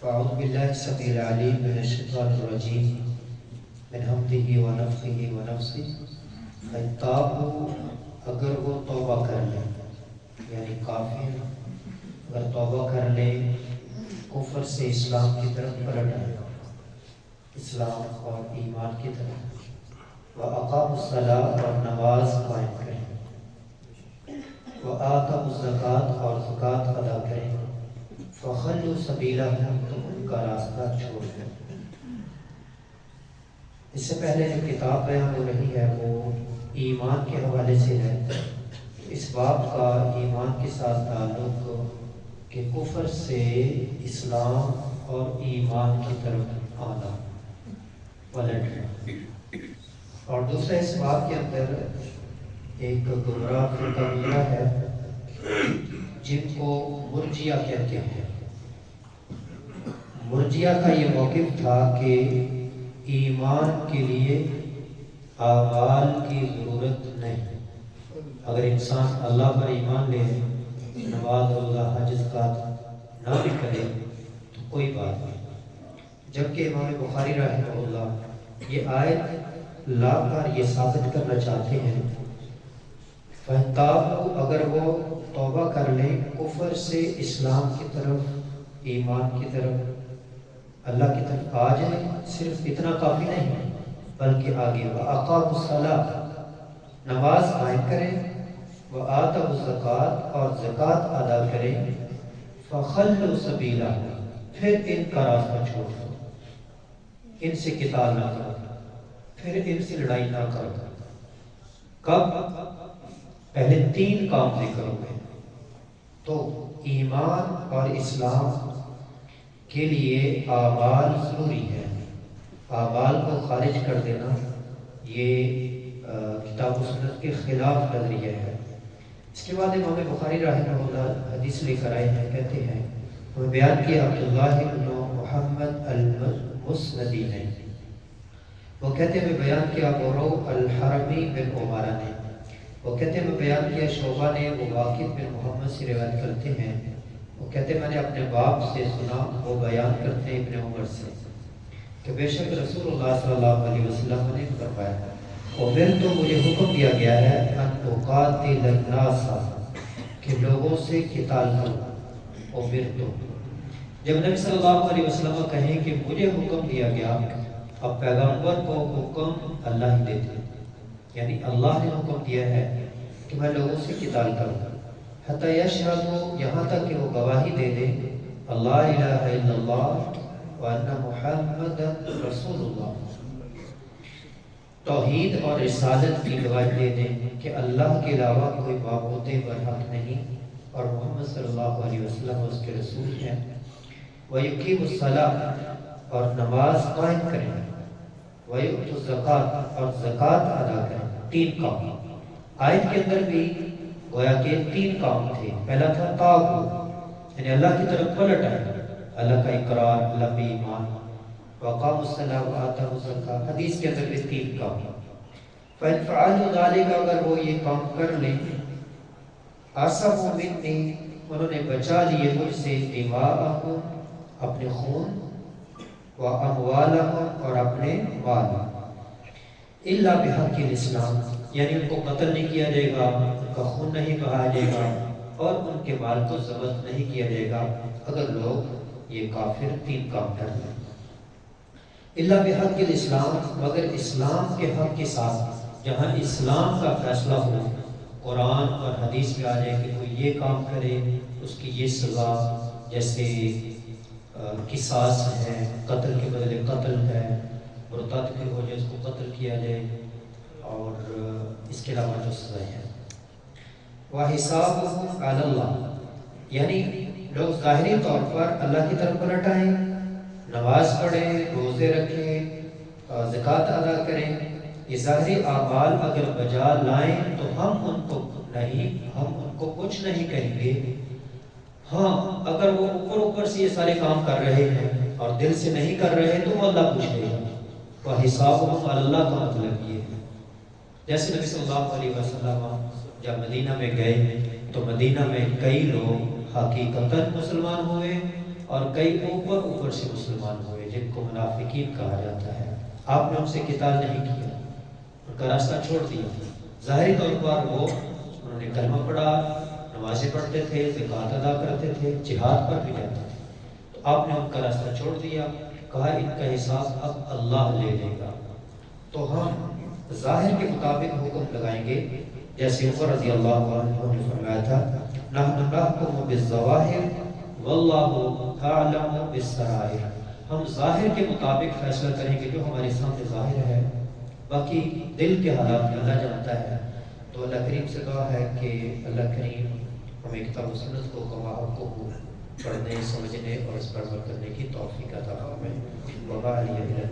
فاعوذ باللہ السمیع العلیم من الشیطان الرجیم من حمدہ ونفخہ ونفثہ فإن تابوا اگر وہ توبہ کر لیں، یعنی کافر اگر توبہ کر لے، کفر سے اسلام کی طرف پلٹ آئے، اسلام اور ایمان کی طرف، وَأَقَامُوا الصَّلَاةَ اور نماز قائم کریں، وَآتَوُا الزَّکَاةَ اور زکوٰۃ ادا کریں، فَخَلُّوا سَبِیلَهُمْ تو ان کا راستہ چھوڑ دیں۔ اس سے پہلے جو کتاب بیان ہو رہی ہے وہ ایمان کے حوالے سے ہے۔ اس باب کا ایمان کے ساتھ تعلق کہ کفر سے اسلام اور ایمان کی طرف آنا، پلٹنا، اور دوسرا اس باب کے اندر ایک گمراہ فرقہ گزرا ہے جن کو مرجیہ کہتے ہیں۔ مرجیہ کا یہ موقف تھا کہ ایمان کے لیے اعمال کی ضرورت نہیں، اگر انسان اللہ پر ایمان لے، نماز روزہ حج زکوٰۃ نہ بھی کرے تو کوئی بات نہیں، جبکہ امام بخاری رحمہ اللہ یہ آیت لا کر یہ ثابت کرنا چاہتے ہیں فَإِن تابوا اگر وہ توبہ کر لیں کفر سے اسلام کی طرف، ایمان کی طرف، اللہ کی طرف آ جائیں، صرف اتنا کافی نہیں بلکہ آگے وَأَقَامُوا الصَّلَاةَ نماز قائم کریں، وَآتَوُا الزَّکَاةَ اور زکوٰۃ ادا کریں، فَخَلُّوا سَبِیلَهُمْ پھر ان کا راستہ چھوڑ دو، ان سے قتال نہ کرو، پھر ان سے لڑائی نہ کرو۔ کب؟ پہلے 3 کام ذکر ہوئے، تو ایمان اور اسلام کے لیے اعمال ضروری ہے، اعمال کو خارج کر دینا یہ کتاب و سنت کے خلاف نظریہ ہے۔ اس کے بعد امام بخاری رحمہ اللہ حدیث لے کر آئے ہیں، کہتے ہیں ہمیں بیان کیا عبداللہ بن محمد المسندی نے، وہ کہتے ہیں بیان کیا برو الحرمی بن عمارہ نے، وہ کہتے ہیں بیان کیا شعبہ نے، وہ واقف بن محمد سے روایت کرتے ہیں، وہ کہتے ہیں میں نے اپنے باپ سے سنا، وہ بیان کرتے ہیں ابن عمر سے کہ بے شک رسول اللہ صلی اللہ علیہ وسلم نے فرمایا اور پھر تو مجھے حکم دیا گیا ہے ان اقاتل الناس کہ لوگوں سے قتال کروں، اور پھر تو جب نبی صلی اللہ علیہ وسلم کہیں کہ مجھے حکم دیا گیا، اب پیغمبر کو حکم اللہ ہی دیتے ہیں، یعنی اللہ نے حکم دیا ہے کہ میں لوگوں سے قتال کروں، حتی یشہدوا یہاں تک کہ وہ گواہی دے دیں اللہ الہ الا اللہ وان محمد رسول اللہ، توحید اور رسالت کی گواہی دے دیں کہ اللہ کے علاوہ کوئی معبود برحق نہیں اور محمد صلی اللہ علیہ وسلم اس کے رسول ہیں، وَيُقِيمُوا الصَّلَاةَ اور نماز قائم کریں، وَيُؤْتُوا الزَّکَاةَ اور زکوٰۃ ادا کریں۔ 3 کام آیت کے اندر بھی گویا کہ 3 کام تھے۔ پہلا تھا تابو، یعنی اللہ کی طرف پلٹ آئے، اللہ کا اقرار، اللہ پہ ایمان، وَأَقَامُوا الصَّلَاةَ وَآتَوُا الزَّکَاةَ، حدیث کے اندر بھی 3 کام۔ فَإِن فَعَلُوا ذَلِكَ اگر وہ یہ کام کر لیں، عَصَمُوا مِنِّي انہوں نے بچا لیے مجھ سے، دِمَاءَهُمْ اپنے خون، وَأَمْوَالَهُمْ اور اپنے مال، إِلَّا بِحَقِّ الْإِسْلَامِ یعنی ان کو قتل نہیں کیا جائے گا، ان کا خون نہیں بہایا جائے گا اور ان کے مال کو ضبط نہیں کیا جائے گا اگر لوگ یہ کافر 3 کام کر لیں۔ إِلَّا بِحَقِّ الْإِسْلَامِ مگر اسلام کے حق کے ساتھ، جہاں اسلام کا فیصلہ ہو، قرآن اور حدیث میں آ جائے کہ کوئی یہ کام کرے اس کی یہ سزا، جیسے قصاص ہے، قتل کے بدلے قتل ہے، مرتد بھی ہو جائے اس کو قتل کیا جائے، اور اس کے علاوہ جو سزائیں ہیں۔ وَحِسَابُهُمْ عَلَى اللَّهِ یعنی لوگ ظاہری طور پر اللہ کی طرف پلٹ آئیں، نماز پڑھیں، روزے رکھیں، زکوٰۃ ادا کریں، یہ ظاہری اعمال اگر بجا لائیں تو ہم ان کو کچھ نہیں کہیں گے۔ ہاں اگر وہ اوپر سے یہ سارے کام کر رہے ہیں اور دل سے نہیں کر رہے تو وہ اللہ پوچھ لے گا۔ وَحِسَابُهُمْ عَلَى اللَّهِ کا مطلب یہ ہے جیسے نبی صلی اللہ علیہ وسلم جب مدینہ میں گئے تو مدینہ میں کئی لوگ حقیقتاً مسلمان ہوئے اور کئی اوپر سے مسلمان ہوئے جن کو منافقین کہا جاتا ہے. آپ نے ان سے قتال نہیں کیا، ان کا راستہ چھوڑ دیا. ظاہری طور پر وہ انہوں نے کلمہ پڑھا، نمازیں پڑھتے تھے، زکوٰۃ ادا کرتے تھے، جہاد پر بھی جاتے تھے. تو آپ نے ان کا راستہ چھوڑ دیا، کہا ان کا حساب اب اللہ لے لے گا. تو ہم ظاہر کے مطابق حکم لگائیں گے، جیسے عمر رضی اللہ عنہ نے فرمایا تھا نحن نحکم بالظواہر واللہ اعلم بالسرائر. ہم ظاہر کے مطابق فیصلہ کریں گے جو ہمارے سامنے ظاہر ہے، باقی دل کے حالات اللہ جانتا ہے. تو اللہ کریم سے دعا ہے کہ اللہ کریم ہمیں کتاب و سنت کو کو پڑھنے، سمجھنے اور اس پر عمل کرنے کی توفیق عطا فرمائے. وبا علیہ